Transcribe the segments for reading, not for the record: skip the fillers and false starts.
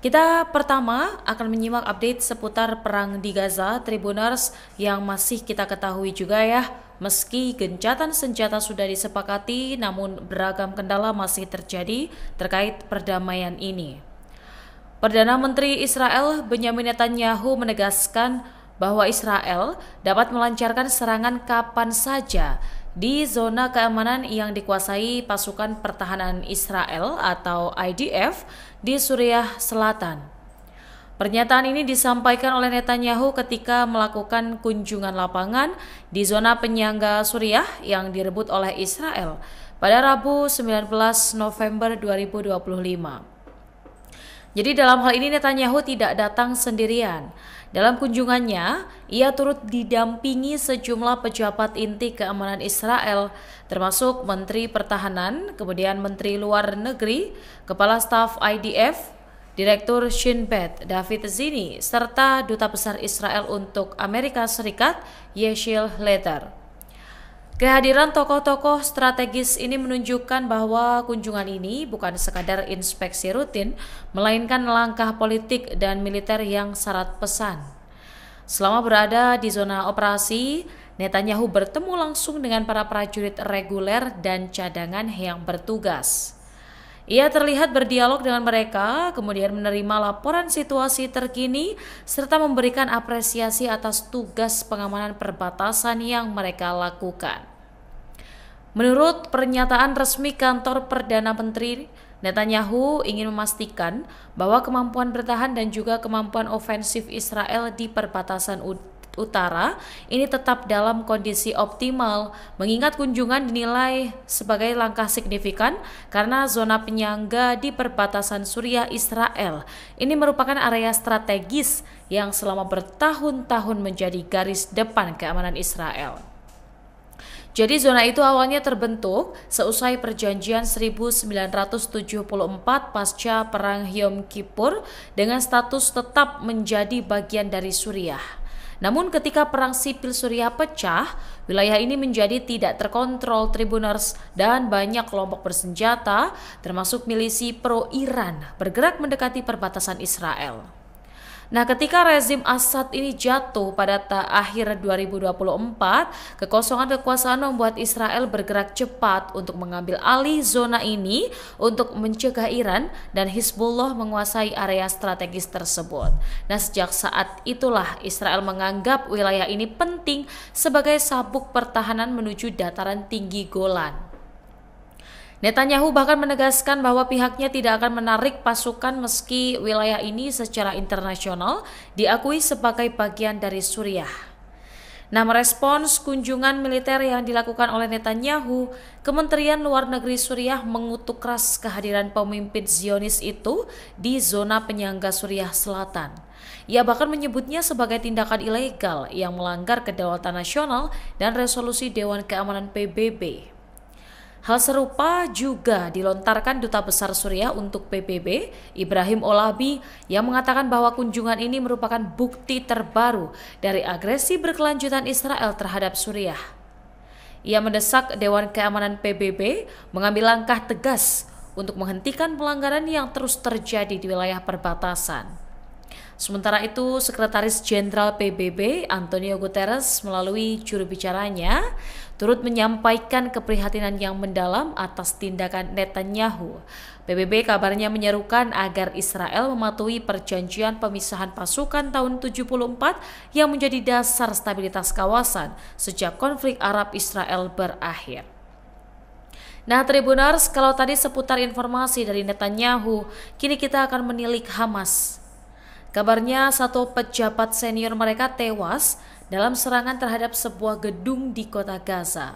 Kita pertama akan menyimak update seputar perang di Gaza, Tribuners, yang masih kita ketahui juga ya. Meski gencatan senjata sudah disepakati, namun beragam kendala masih terjadi terkait perdamaian ini. Perdana Menteri Israel Benyamin Netanyahu menegaskan bahwa Israel dapat melancarkan serangan kapan saja di zona keamanan yang dikuasai pasukan pertahanan Israel atau IDF di Suriah Selatan. Pernyataan ini disampaikan oleh Netanyahu ketika melakukan kunjungan lapangan di zona penyangga Suriah yang direbut oleh Israel pada Rabu 19 November 2025. Jadi dalam hal ini Netanyahu tidak datang sendirian. Dalam kunjungannya, ia turut didampingi sejumlah pejabat inti keamanan Israel, termasuk Menteri Pertahanan, kemudian Menteri Luar Negeri, Kepala Staf IDF, Direktur Shin Bet David Zini, serta Duta Besar Israel untuk Amerika Serikat, Yeshiel Letter. Kehadiran tokoh-tokoh strategis ini menunjukkan bahwa kunjungan ini bukan sekadar inspeksi rutin, melainkan langkah politik dan militer yang syarat pesan. Selama berada di zona operasi, Netanyahu bertemu langsung dengan para prajurit reguler dan cadangan yang bertugas. Ia terlihat berdialog dengan mereka, kemudian menerima laporan situasi terkini, serta memberikan apresiasi atas tugas pengamanan perbatasan yang mereka lakukan. Menurut pernyataan resmi kantor Perdana Menteri, Netanyahu ingin memastikan bahwa kemampuan bertahan dan juga kemampuan ofensif Israel di perbatasan utara ini tetap dalam kondisi optimal, mengingat kunjungan dinilai sebagai langkah signifikan karena zona penyangga di perbatasan Suriah Israel ini merupakan area strategis yang selama bertahun-tahun menjadi garis depan keamanan Israel. Jadi zona itu awalnya terbentuk seusai perjanjian 1974 pasca Perang Yom Kippur dengan status tetap menjadi bagian dari Suriah. Namun ketika perang sipil Suriah pecah, wilayah ini menjadi tidak terkontrol Tribuners dan banyak kelompok bersenjata termasuk milisi pro-Iran bergerak mendekati perbatasan Israel. Nah, ketika rezim Assad ini jatuh pada akhir 2024, kekosongan kekuasaan membuat Israel bergerak cepat untuk mengambil alih zona ini untuk mencegah Iran dan Hizbullah menguasai area strategis tersebut. Nah, sejak saat itulah Israel menganggap wilayah ini penting sebagai sabuk pertahanan menuju dataran tinggi Golan. Netanyahu bahkan menegaskan bahwa pihaknya tidak akan menarik pasukan meski wilayah ini secara internasional diakui sebagai bagian dari Suriah. Nah, merespons kunjungan militer yang dilakukan oleh Netanyahu, Kementerian Luar Negeri Suriah mengutuk keras kehadiran pemimpin Zionis itu di zona penyangga Suriah Selatan. Ia bahkan menyebutnya sebagai tindakan ilegal yang melanggar kedaulatan nasional dan resolusi Dewan Keamanan PBB. Hal serupa juga dilontarkan Duta Besar Suriah untuk PBB, Ibrahim Olabi, yang mengatakan bahwa kunjungan ini merupakan bukti terbaru dari agresi berkelanjutan Israel terhadap Suriah. Ia mendesak Dewan Keamanan PBB mengambil langkah tegas untuk menghentikan pelanggaran yang terus terjadi di wilayah perbatasan. Sementara itu, Sekretaris Jenderal PBB Antonio Guterres melalui juru bicaranya turut menyampaikan keprihatinan yang mendalam atas tindakan Netanyahu. PBB kabarnya menyerukan agar Israel mematuhi perjanjian pemisahan pasukan tahun 74 yang menjadi dasar stabilitas kawasan sejak konflik Arab-Israel berakhir. Nah, Tribuners, kalau tadi seputar informasi dari Netanyahu, kini kita akan menilik Hamas. Kabarnya satu pejabat senior mereka tewas dalam serangan terhadap sebuah gedung di kota Gaza.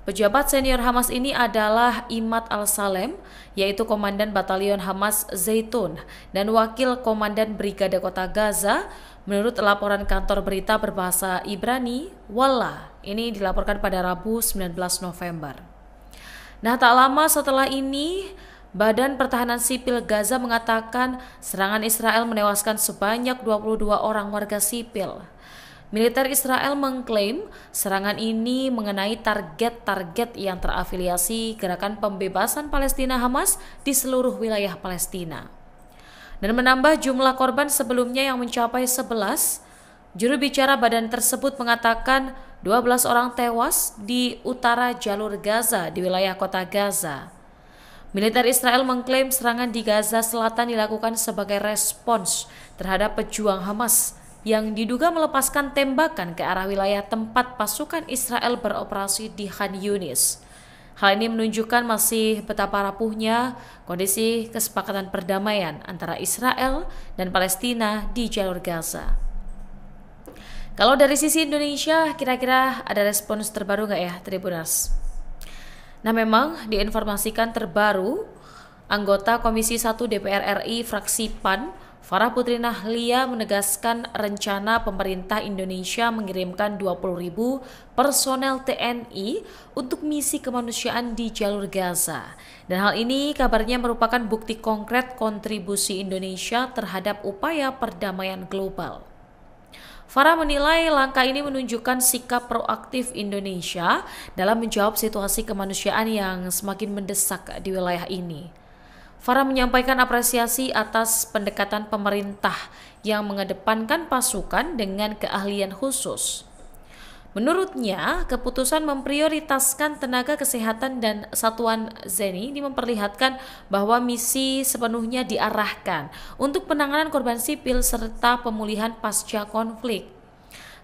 Pejabat senior Hamas ini adalah Imad Al-Salem, yaitu Komandan Batalion Hamas Zaitun dan Wakil Komandan Brigade Kota Gaza, menurut laporan kantor berita berbahasa Ibrani, Walla. Ini dilaporkan pada Rabu 19 November. Nah, tak lama setelah ini, Badan Pertahanan Sipil Gaza mengatakan serangan Israel menewaskan sebanyak 22 orang warga sipil. Militer Israel mengklaim serangan ini mengenai target-target yang terafiliasi Gerakan Pembebasan Palestina Hamas di seluruh wilayah Palestina. dan menambah jumlah korban sebelumnya yang mencapai 11. Juru bicara badan tersebut mengatakan 12 orang tewas di utara jalur Gaza di wilayah kota Gaza. Militer Israel mengklaim serangan di Gaza Selatan dilakukan sebagai respons terhadap pejuang Hamas yang diduga melepaskan tembakan ke arah wilayah tempat pasukan Israel beroperasi di Khan Yunis. Hal ini menunjukkan masih betapa rapuhnya kondisi kesepakatan perdamaian antara Israel dan Palestina di jalur Gaza. Kalau dari sisi Indonesia, kira-kira ada respons terbaru nggak ya, Tribuners? Nah, memang diinformasikan terbaru, anggota Komisi 1 DPR RI fraksi PAN, Farah Putri Nahlia menegaskan rencana pemerintah Indonesia mengirimkan 20.000 personel TNI untuk misi kemanusiaan di jalur Gaza. Dan hal ini kabarnya merupakan bukti konkret kontribusi Indonesia terhadap upaya perdamaian global. Farah menilai langkah ini menunjukkan sikap proaktif Indonesia dalam menjawab situasi kemanusiaan yang semakin mendesak di wilayah ini. Farah menyampaikan apresiasi atas pendekatan pemerintah yang mengedepankan pasukan dengan keahlian khusus. Menurutnya, keputusan memprioritaskan tenaga kesehatan dan satuan ZENI ini memperlihatkan bahwa misi sepenuhnya diarahkan untuk penanganan korban sipil serta pemulihan pasca konflik.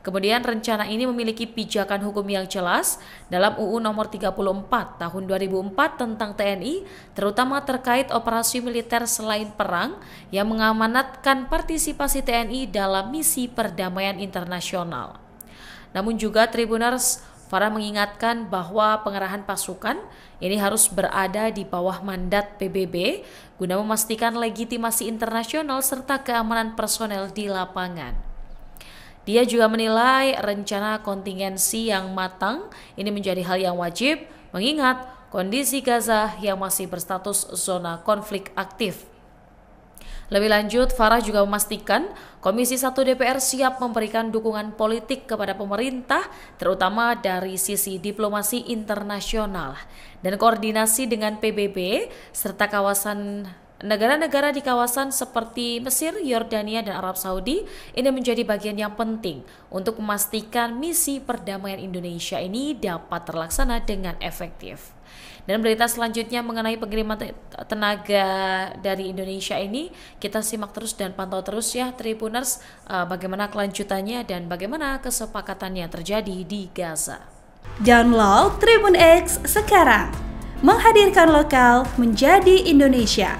Kemudian rencana ini memiliki pijakan hukum yang jelas dalam UU nomor 34 tahun 2004 tentang TNI, terutama terkait operasi militer selain perang yang mengamanatkan partisipasi TNI dalam misi perdamaian internasional. Namun juga Tribuners, Farah mengingatkan bahwa pengerahan pasukan ini harus berada di bawah mandat PBB guna memastikan legitimasi internasional serta keamanan personel di lapangan. Dia juga menilai rencana kontingensi yang matang ini menjadi hal yang wajib mengingat kondisi Gaza yang masih berstatus zona konflik aktif. Lebih lanjut, Farah juga memastikan Komisi 1 DPR siap memberikan dukungan politik kepada pemerintah, terutama dari sisi diplomasi internasional dan koordinasi dengan PBB serta kawasan negara-negara di kawasan seperti Mesir, Yordania, dan Arab Saudi ini menjadi bagian yang penting untuk memastikan misi perdamaian Indonesia ini dapat terlaksana dengan efektif. Dan berita selanjutnya mengenai pengiriman tenaga dari Indonesia ini kita simak terus dan pantau terus ya Tribuners, bagaimana kelanjutannya dan bagaimana kesepakatannya terjadi di Gaza. Download Tribun X sekarang, menghadirkan lokal menjadi Indonesia.